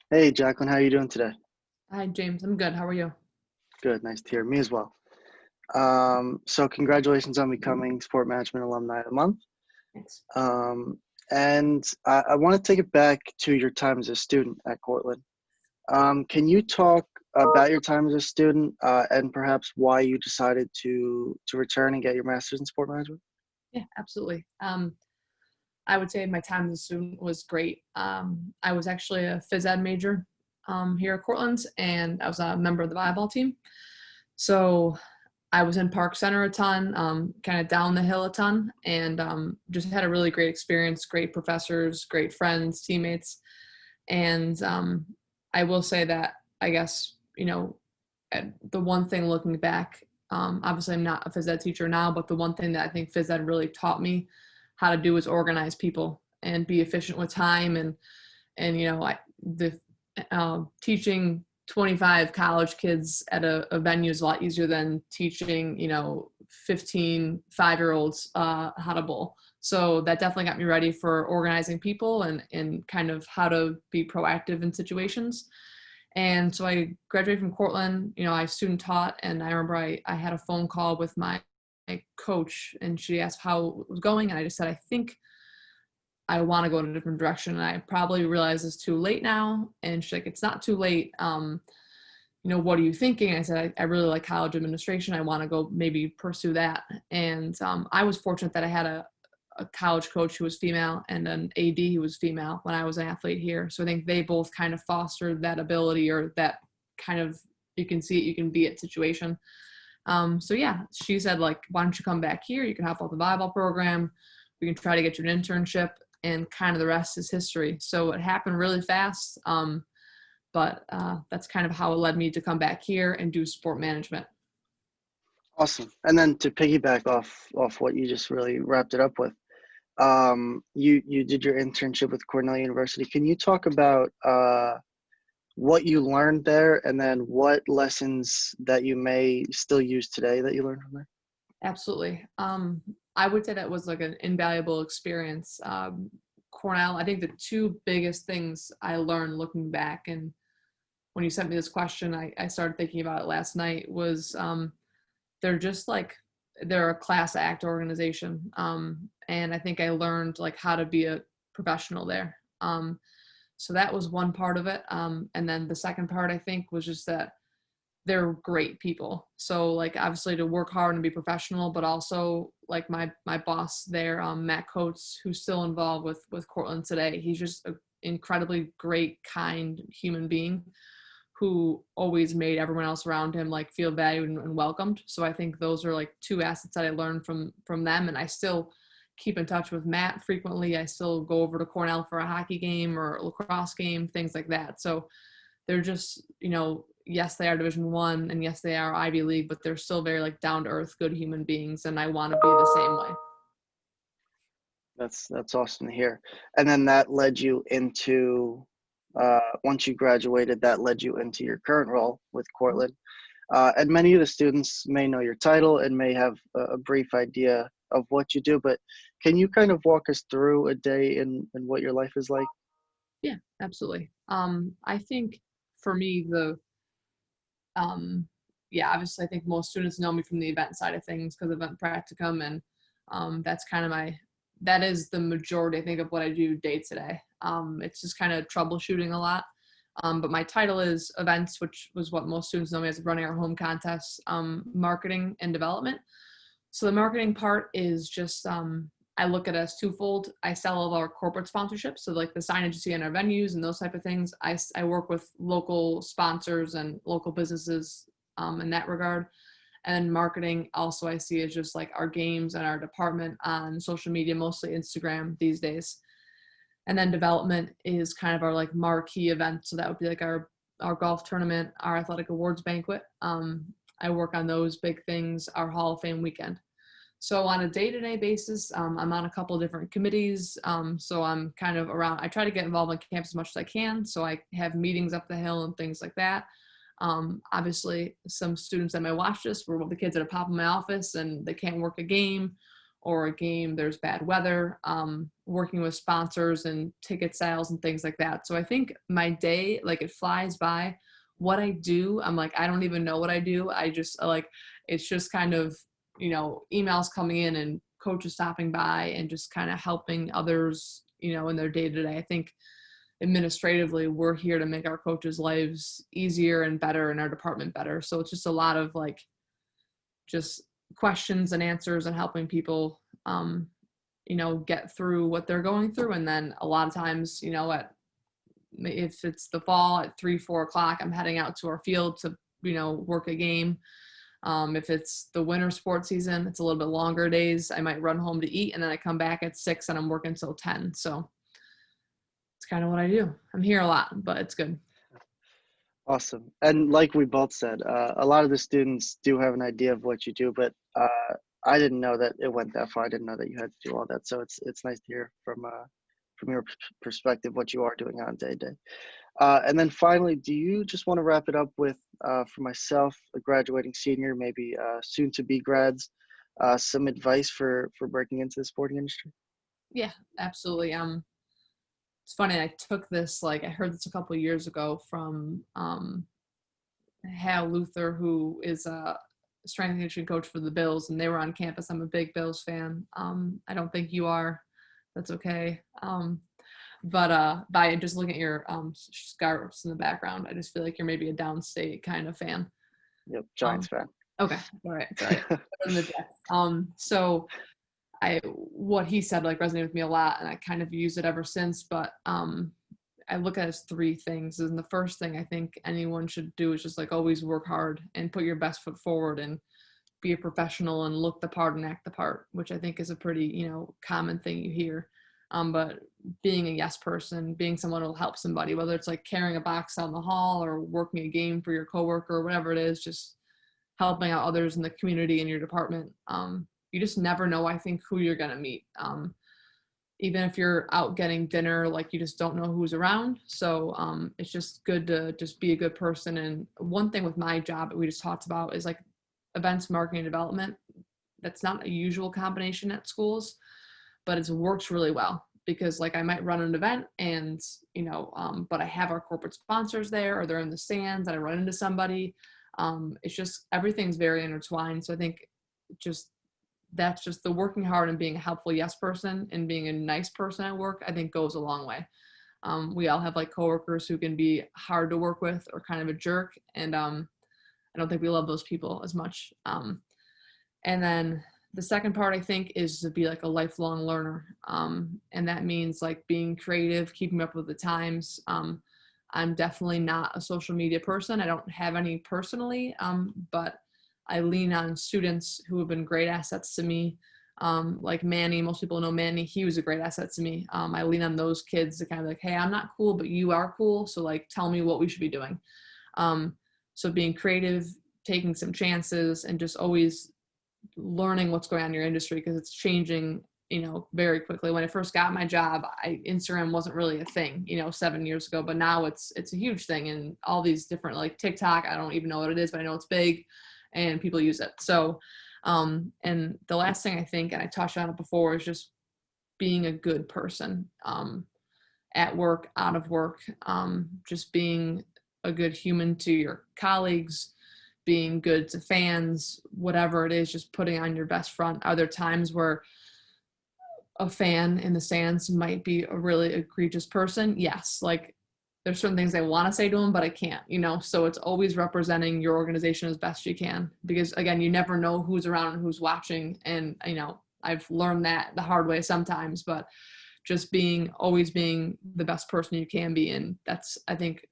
Hey, Jaclyn, how are you doing today? Hi, James. I'm good. How are you? Good, nice to hear. Me as well. So congratulations on becoming Sport Management Alumni of the Month. Thanks. Um, and I want to take it back to your time as a student at Cortland. Can you talk about your time as a student and perhaps why you decided to return and get your master's in sport management? Yeah, absolutely. I would say my time as a student was great. I was actually a phys ed major here at Cortland, and I was a member of the volleyball team. So I was in Park Center a ton, kind of down the hill a ton, and just had a really great experience, great professors, great friends, teammates. And I will say that I guess, the one thing looking back, obviously I'm not a phys ed teacher now, but the one thing that I think phys ed really taught me how to do is organize people and be efficient with time. And teaching 25 college kids at a venue is a lot easier than teaching 15 5-year-olds how to bowl. So that definitely got me ready for organizing people and kind of how to be proactive in situations. And so I graduated from Cortland. I student taught, and I remember I had a phone call with my coach, and she asked how it was going, and I just said, I think I want to go in a different direction. And I probably realize it's too late now. And she's like, it's not too late. What are you thinking? I said, I really like college administration. I want to go maybe pursue that. And I was fortunate that I had a college coach who was female and an AD who was female when I was an athlete here. So I think they both kind of fostered that ability, or that kind of, you can see it, you can be it situation. So yeah, she said, like, why don't you come back here? You can help out the volleyball program. We can try to get you an internship, and kind of the rest is history. So it happened really fast. But that's kind of how it led me to come back here and do sport management. Awesome. And then to piggyback off what you just really wrapped it up with, you did your internship with Cornell University. Can you talk about what you learned there, and then what lessons that you may still use today that you learned from there? Absolutely. I would say that was like an invaluable experience. Cornell, I think the two biggest things I learned looking back, and when you sent me this question, I started thinking about it last night, was they're just like, they're a class act organization. And I think I learned like how to be a professional there. So that was one part of it. And then the second part, I think, was just that they're great people. So like, obviously to work hard and be professional, but also like my boss there, Matt Coates, who's still involved with Cortland today. He's just an incredibly great, kind human being who always made everyone else around him like feel valued and welcomed. So I think those are like two assets that I learned from them. And I still keep in touch with Matt frequently. I still go over to Cornell for a hockey game or a lacrosse game, things like that. So they're just, yes, they are Division 1, and yes, they are Ivy League, but they're still very like down to earth, good human beings, and I want to be the same way. That's awesome to hear. And then that led you into once you graduated, that led you into your current role with Cortland. And many of the students may know your title and may have a brief idea of what you do, but can you kind of walk us through a day in what your life is like? Yeah, absolutely. I think for me, um, yeah, obviously, I think most students know me from the event side of things because of event practicum, and that's kind of that is the majority, I think, of what I do day to day. It's just kind of troubleshooting a lot. But my title is events, which was what most students know me as, running our home contests, marketing and development. So the marketing part is just, I look at it as twofold. I sell all of our corporate sponsorships, so like the signage you see in our venues and those type of things. I work with local sponsors and local businesses in that regard. And marketing also I see as just like our games and our department on social media, mostly Instagram these days. And then development is kind of our like marquee event. So that would be like our golf tournament, our athletic awards banquet. I work on those big things, our Hall of Fame weekend. So on a day-to-day basis, I'm on a couple of different committees. So I'm kind of around, I try to get involved on campus as much as I can. So I have meetings up the hill and things like that. Obviously, some students that might watch this were the kids that are pop in my office and they can't work a game, or a game, there's bad weather, working with sponsors and ticket sales and things like that. So I think my day, like, it flies by. What I do, I'm like, I don't even know what I do. I just like, it's just kind of, emails coming in and coaches stopping by and just kind of helping others, in their day to day. I think administratively, we're here to make our coaches' lives easier and better and our department better. So it's just a lot of like, just questions and answers and helping people, get through what they're going through. And then a lot of times, if it's the fall at 3-4 o'clock, I'm heading out to our field to, work a game. If it's the winter sports season, it's a little bit longer days. I might run home to eat and then I come back at 6 and I'm working till 10. So it's kind of what I do. I'm here a lot, but it's good. Awesome. And like we both said, a lot of the students do have an idea of what you do, but I didn't know that it went that far. I didn't know that you had to do all that. So it's nice to hear from your perspective what you are doing on day to day. And then finally, do you just want to wrap it up with, for myself, a graduating senior, maybe soon to be grads, some advice for breaking into the sporting industry? Yeah, absolutely. It's funny. I took this, I heard this a couple of years ago from Hal Luther, who is a strength and conditioning coach for the Bills, and they were on campus. I'm a big Bills fan. I don't think you are. That's okay. But by just looking at your scarves in the background, I just feel like you're maybe a downstate kind of fan. Yep, Giants fan. Okay, all right, sorry. So what he said resonated with me a lot, and I kind of used it ever since. But I look at it as three things. And the first thing I think anyone should do is just always work hard and put your best foot forward and be a professional and look the part and act the part, which I think is a pretty, common thing you hear. But being a yes person, being someone who will help somebody, whether it's carrying a box out in the hall or working a game for your coworker or whatever it is, just helping out others in the community in your department. You just never know, I think, who you're going to meet. Even if you're out getting dinner, you just don't know who's around. So it's just good to just be a good person. And one thing with my job that we just talked about is events, marketing, and development. That's not a usual combination at schools, but it works really well because I might run an event and, but I have our corporate sponsors there or they're in the stands and I run into somebody. It's just, everything's very intertwined. So I think that's just the working hard and being a helpful yes person and being a nice person at work, I think goes a long way. We all have coworkers who can be hard to work with or kind of a jerk. And I don't think we love those people as much. And then the second part, I think, is to be a lifelong learner. And that means being creative, keeping up with the times. I'm definitely not a social media person. I don't have any personally, but I lean on students who have been great assets to me. Like Manny, most people know Manny. He was a great asset to me. I lean on those kids to kind of hey, I'm not cool, but you are cool. So tell me what we should be doing. So being creative, taking some chances, and just always learning what's going on in your industry because it's changing, very quickly. When I first got my job, Instagram wasn't really a thing, 7 years ago, but now it's a huge thing. And all these different TikTok, I don't even know what it is, but I know it's big and people use it. So, and the last thing I think, and I touched on it before, is just being a good person, at work, out of work, just being a good human to your colleagues, being good to fans, whatever it is, just putting on your best front. Are there times where a fan in the stands might be a really egregious person? Yes. There's certain things I want to say to them, but I can't, so it's always representing your organization as best you can, because again, you never know who's around and who's watching. And, I've learned that the hard way sometimes, but just always being the best person you can be. And that's, I think,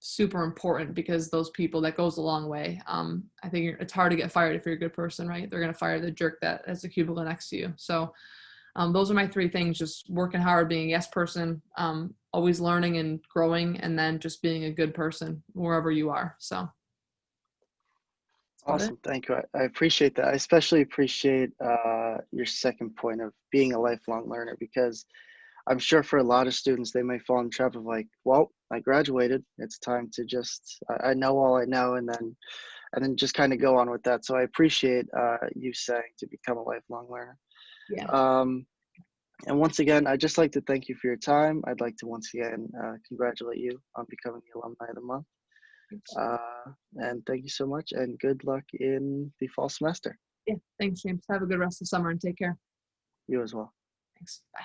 super important because those people, that goes a long way. I think it's hard to get fired if you're a good person, right? They're going to fire the jerk that has the cubicle next to you. So those are my three things: just working hard, being a yes person, always learning and growing, and then just being a good person wherever you are. So awesome. Thank you. I appreciate that. I especially appreciate your second point of being a lifelong learner, because I'm sure for a lot of students, they may fall in the trap of well, I graduated. It's time to just, I know all I know, and then just kind of go on with that. So I appreciate you saying to become a lifelong learner. Yeah. And once again, I'd just like to thank you for your time. I'd like to once again congratulate you on becoming the Alumni of the Month. And thank you so much, and good luck in the fall semester. Yeah. Thanks, James. Have a good rest of the summer and take care. You as well. Thanks. Bye.